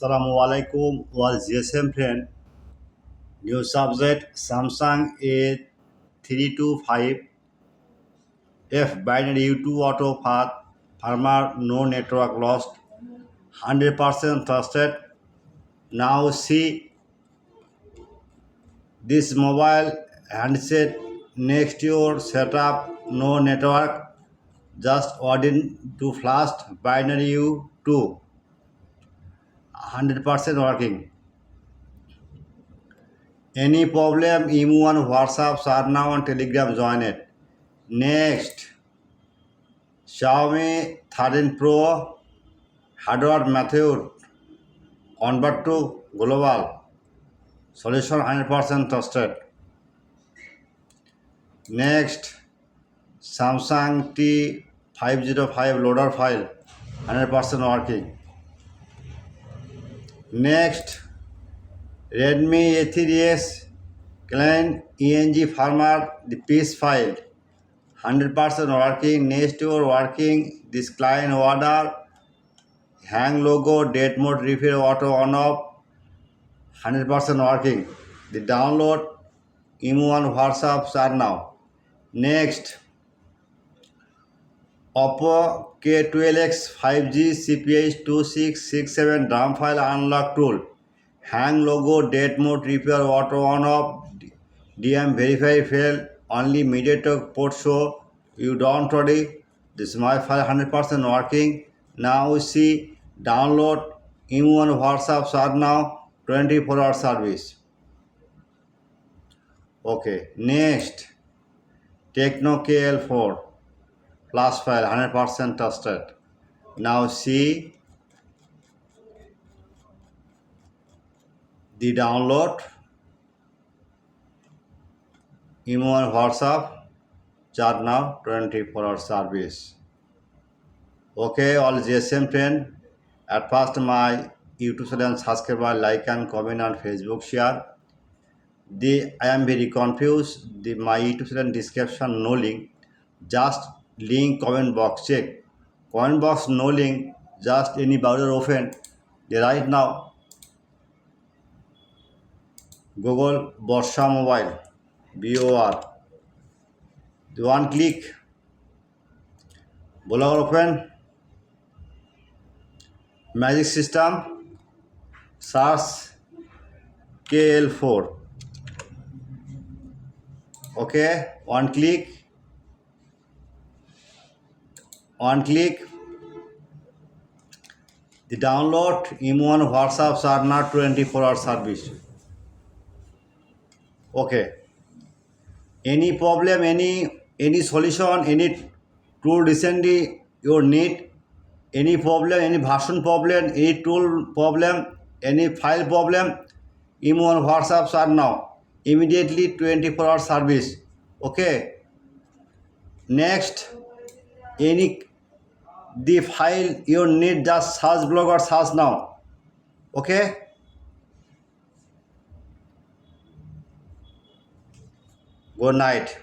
Assalamualaikum was GSM friend. New subject Samsung A325F binary U2 auto path farmer no network lost 100% trusted. Now see this mobile handset next to your setup no network just ordin to flash binary U2 100% working. Any problem, email on WhatsApp, are now on Telegram, join it. Next, Xiaomi 13 Pro, hardware method, convert to global, solution 100% trusted. Next, Samsung T505 loader file, 100% working. Next, Redmi A3s, clean ENG farmer, the piece file. 100% working. Next your working this client order hang logo date mode refill auto on off 100% working. The download email on WhatsApp are now. Next OPPO K12X 5G CPH2667 DRAM file unlock tool hang logo date mode repair auto on off DM verify fail only mediator port show you don't ready. This is my file 100% working. Now see download email on WhatsApp are now 24-hour service. Okay, next Techno KL4 plus file 100% trusted. Now see the download email on WhatsApp chart now 24-hour service. Okay, all GSM friend. At first my YouTube channel subscribe, like and comment on Facebook share. I am very confused. My YouTube channel description no link. Just link comment box check. Comment box no link. Just any browser open. Right now Google Borsha Mobile BOR. The one click. Blogger open. Magic system. Search KL4. Okay, one click. The download email on WhatsApp are not 24-hour service. Okay, any problem, any solution, any tool recently you need, any problem, any version problem, any tool problem, any file problem, email on WhatsApp are now immediately 24-hour service. Okay, next any the file you need just search blog or search now. Okay, good night.